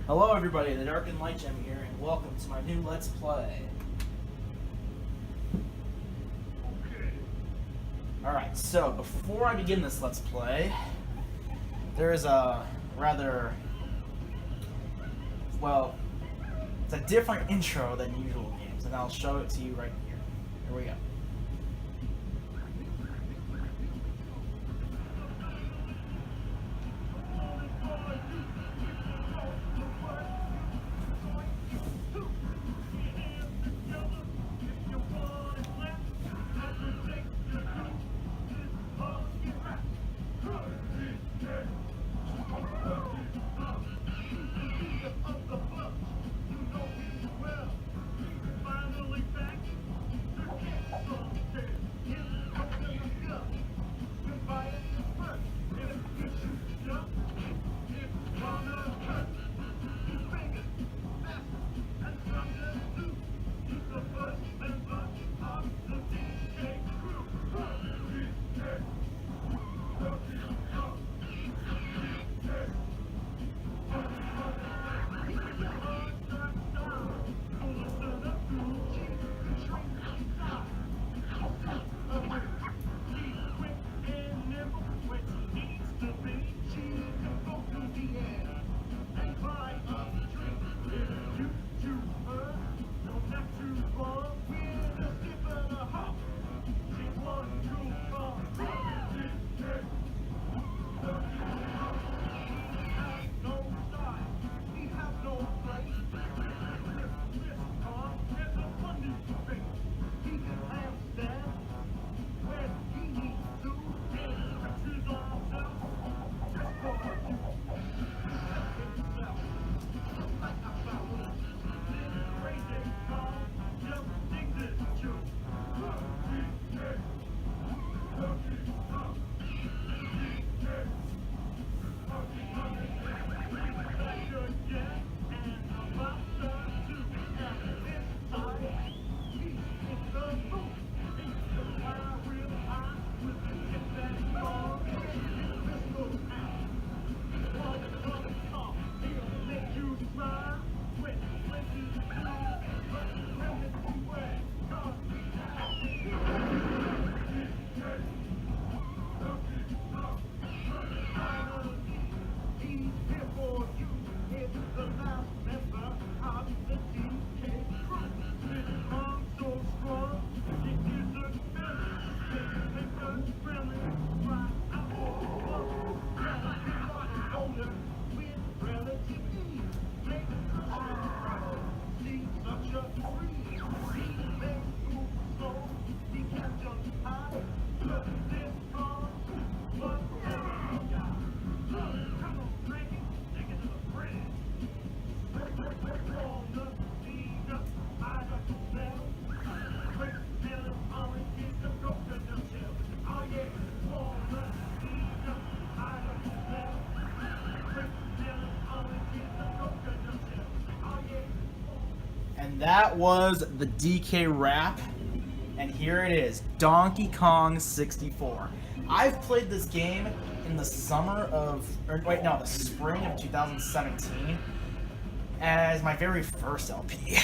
Hello everybody, TheDarkenedLightGem here, and welcome to my new Let's Play. Alright, so before I begin this Let's Play, there is a rather, well, it's a different intro than usual games, and I'll show it to you right here. Here we go. And that was the DK rap, and here it is, Donkey Kong 64. I've played this game in the the spring of 2017 as my very first LP.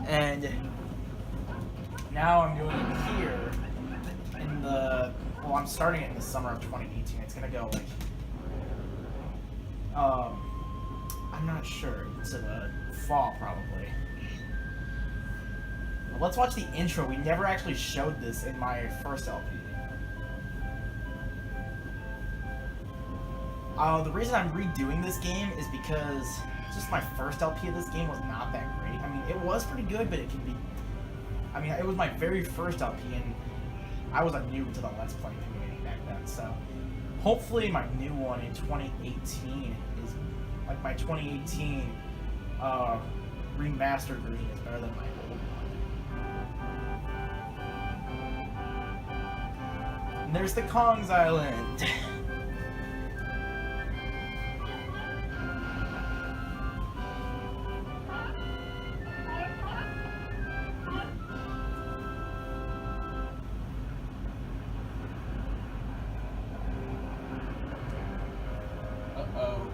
And now I'm doing it here in I'm starting it in the summer of 2018. It's gonna go like, I'm not sure, into the fall probably. But let's watch the intro. We never actually showed this in my first LP. The reason I'm redoing this game is because just my first LP of this game was not that great. I mean, it was pretty good, but it was my very first LP, and I was new to the Let's Play community back then, so hopefully my new one in 2018 is like my 2018 remastered version is better than my old one. And there's the Kong's Island. Uh-oh.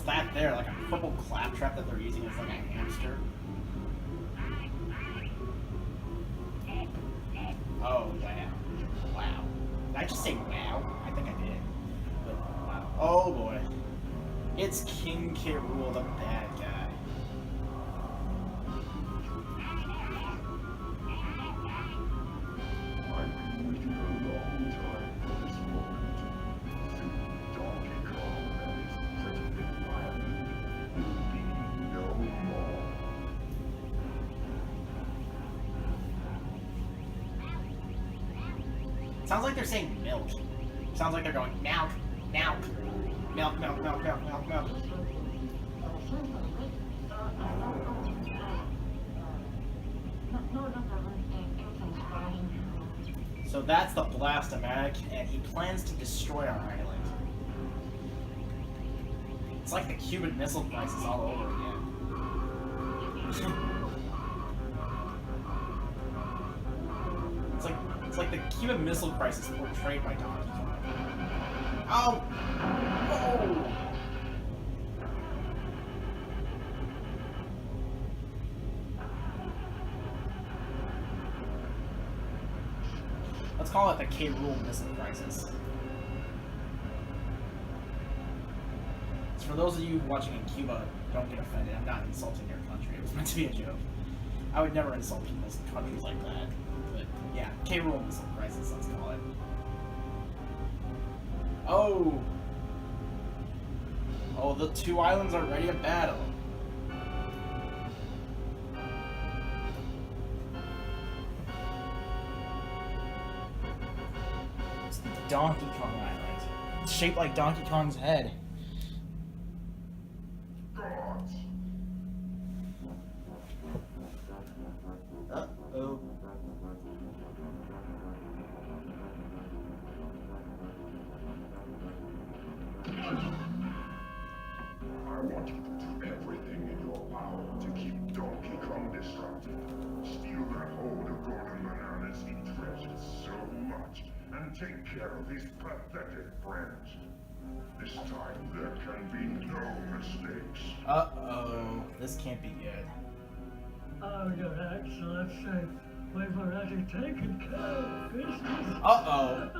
What's that there? Like a purple claptrap that they're using as like a hamster? Oh, wow. Wow. Did I just say wow? I think I did. But, wow. Oh, boy. It's King K. Rool, the bad guy. Sounds like they're saying milk. Sounds like they're going milk, milk, milk, milk, milk, milk, milk, milk. So that's the Blastomatic, and he plans to destroy our island. It's like the Cuban Missile Crisis all over again. It's like the Cuban Missile Crisis portrayed by Donkey Kong. Oh! Oh! Let's call it the K. Rool Missile Crisis. So for those of you watching in Cuba, don't get offended. I'm not insulting your country. It was meant to be a joke. I would never insult people's countries like that. But yeah, K. Rool Missile Crisis, let's call it. Oh! Oh, the two islands are ready to battle. It's the Donkey Kong Island. It's shaped like Donkey Kong's head. Uh-oh. I want you to do everything in your power to keep Donkey Kong distracted. Steal that hold of golden bananas he treasures so much, and take care of his pathetic friends. This time there can be no mistakes. Uh-oh. This can't be good. Oh, Your Excellency, we've already taken care of business. Uh-oh.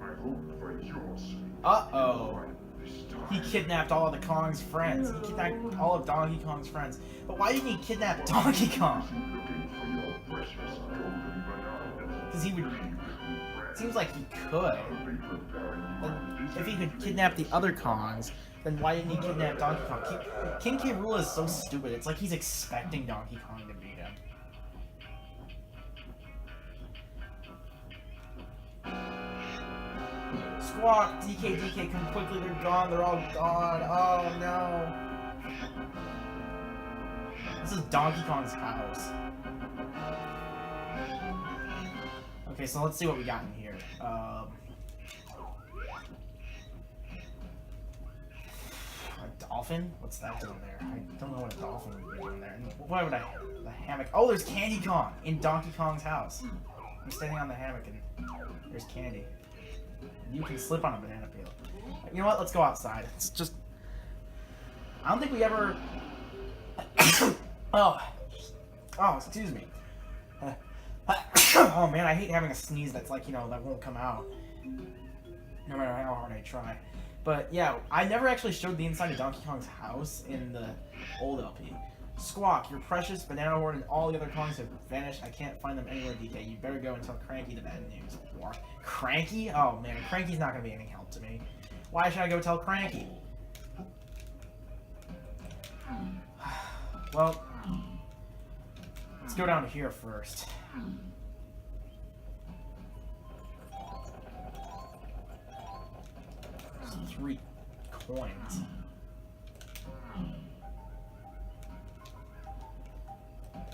I hope for your sake. Uh-oh. This time. He kidnapped all of the Kong's friends. He kidnapped all of Donkey Kong's friends. But why didn't he kidnap Donkey Kong? Looking for your precious golden bananas. Because he would... Seems like he could. If he could kidnap the other Kongs, then why didn't he kidnap Donkey Kong? King K. Rool is so stupid. It's like he's expecting Donkey Kong to beat him. Squawk! DK, come quickly, they're gone, they're all gone. Oh no. This is Donkey Kong's house. Okay, so let's see what we got in here. A dolphin? What's that doing there? I don't know what a dolphin would be doing there. And why would I... The hammock... Oh, there's Candy Kong in Donkey Kong's house. I'm standing on the hammock and there's Candy. You can slip on a banana peel. You know what? Let's go outside. It's just... I don't think we ever... Oh, excuse me. Oh man, I hate having a sneeze that's like, you know, that won't come out. No matter how hard I try. But yeah, I never actually showed the inside of Donkey Kong's house in the old LP. Squawk, your precious banana horde and all the other Kongs have vanished. I can't find them anywhere, DK. You better go and tell Cranky the bad news. War. Cranky? Oh man, Cranky's not gonna be any help to me. Why should I go tell Cranky? Well, let's go down here first. 3 coins.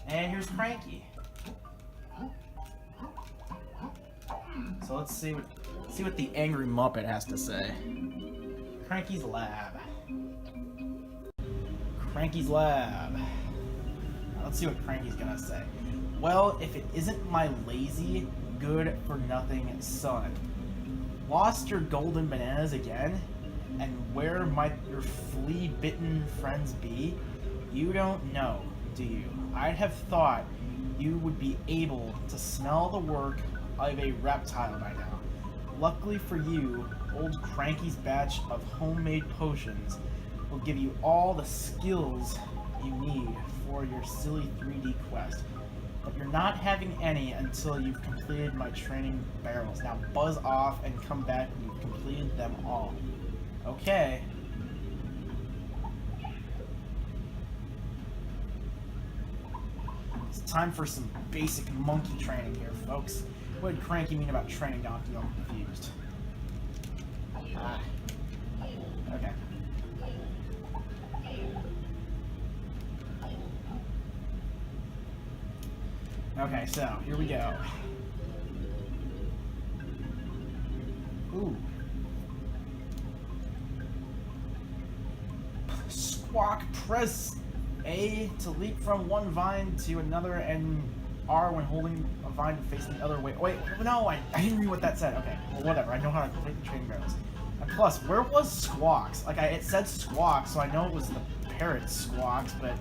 And here's Cranky. So let's see what the angry Muppet has to say. Cranky's lab. Cranky's lab. Now let's see what Cranky's gonna say. Well, if it isn't my lazy, good-for-nothing son. lost your golden bananas again? And where might your flea-bitten friends be? You don't know, do you? I'd have thought you would be able to smell the work of a reptile by now. Luckily for you, old Cranky's batch of homemade potions will give you all the skills you need for your silly 3D quest. But you're not having any until you've completed my training barrels. Now buzz off and come back when you've completed them all. Okay. It's time for some basic monkey training here, folks. What did Cranky mean about training Donkey? I'm confused. Ah. Okay. Okay, so here we go. Ooh. Squawk, press A to leap from one vine to another, and R when holding a vine to face the other way. Wait, no, I didn't read what that said. Okay, well, whatever. I know how to complete the training barrels. And plus, where was Squawks? Like, it said Squawks, so I know it was the parrot Squawks, but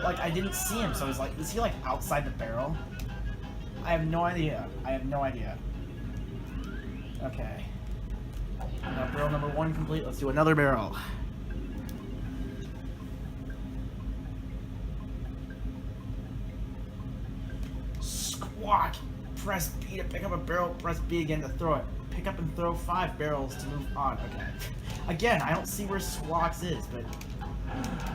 like, I didn't see him, so I was like, is he, like, outside the barrel? I have no idea. I have no idea. Okay. Now, barrel number 1 complete. Let's do another barrel. Squawk! Press B to pick up a barrel, press B again to throw it. Pick up and throw 5 barrels to move on. Okay. Again, I don't see where Squawks is, but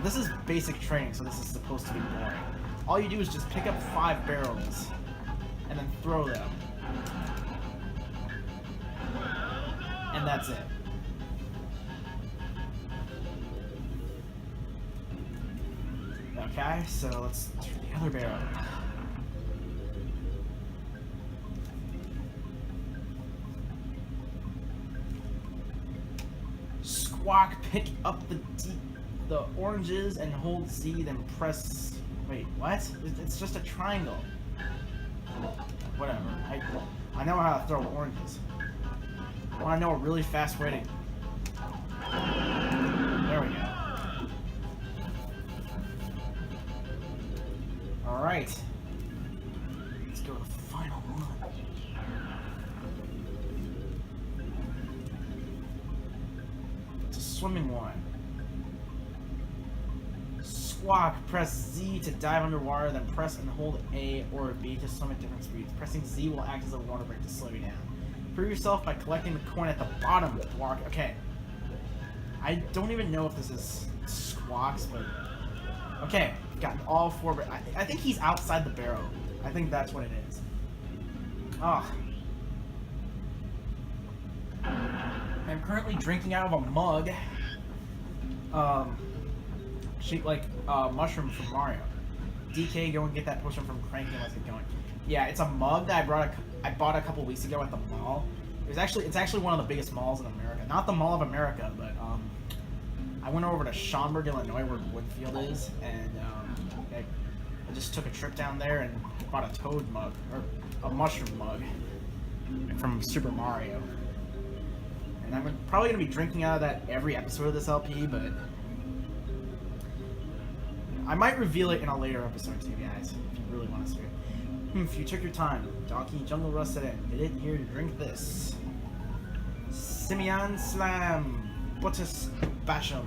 this is basic training, so this is supposed to be boring. All you do is just pick up 5 barrels and then throw them. And that's it. Okay, so let's do the other barrel. Squawk, pick up the oranges and hold Z, then press... Wait, what? It's just a triangle. Whatever. I know how to throw oranges. I want to know a really fast way to... There we go. Alright. Let's go to the final one. It's a swimming one. Squawk, press Z to dive underwater, then press and hold A or B to swim at different speeds. Pressing Z will act as a water break to slow you down. Prove yourself by collecting the coin at the bottom of the block. Okay. I don't even know if this is Squawks, but... Okay, gotten all 4... I think he's outside the barrel. I think that's what it is. Oh. I'm currently drinking out of a mug. Shaped like mushroom from Mario. DK, go and get that potion from Cranky and let's get going. Yeah, it's a mug that I bought a couple weeks ago at the mall. It's actually one of the biggest malls in America. Not the Mall of America, but I went over to Schaumburg, Illinois, where Woodfield is, and I just took a trip down there and bought a Toad mug, or a mushroom mug from Super Mario. And I'm probably going to be drinking out of that every episode of this LP, but I might reveal it in a later episode to you guys, if you really want to see it. If you took your time, Donkey Jungle Rust said it. Did it? Here, drink this. Simeon Slam. Butus Basham.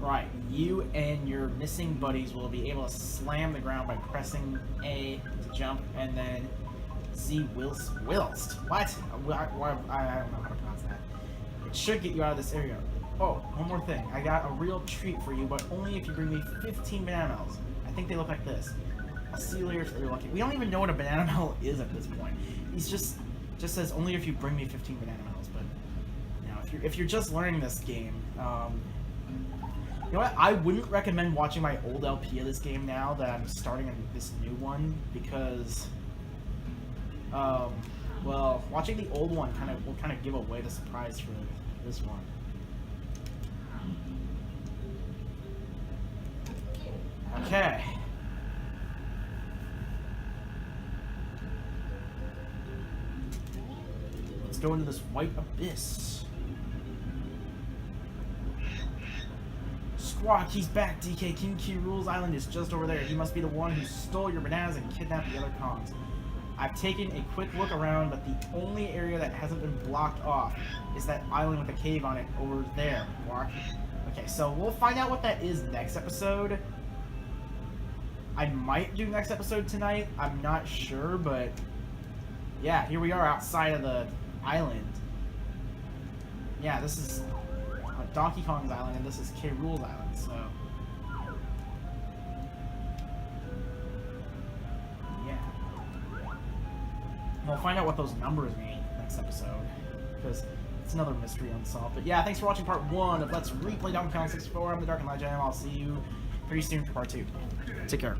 Right, you and your missing buddies will be able to slam the ground by pressing A to jump, and then Z whilst. What? I don't know how to pronounce that. It should get you out of this area. Oh, one more thing. I got a real treat for you, but only if you bring me 15 banana melons. I think they look like this. I'll see you later if you're lucky. We don't even know what a banana melon is at this point. He's just says only if you bring me 15 banana melons. But you know, if you're just learning this game, you know what? I wouldn't recommend watching my old LP of this game now that I'm starting this new one because, well, watching the old one will kind of give away the surprise for this one. Okay. let's go into this white abyss. Squawk, he's back, DK. King K. Rool's island is just over there. He must be the one who stole your bananas and kidnapped the other Kongs. I've taken a quick look around, but the only area that hasn't been blocked off is that island with a cave on it over there. Squawk. Okay, so we'll find out what that is next episode. I might do next episode tonight. I'm not sure, but yeah, here we are outside of the island. Yeah, this is Donkey Kong's island, and this is K. Rool's island, so yeah. We'll find out what those numbers mean next episode, because it's another mystery unsolved. But yeah, thanks for watching part 1 of Let's Replay Donkey Kong 64. I'm the Darkened Lightgem. I'll see you pretty soon for part 2. Take care.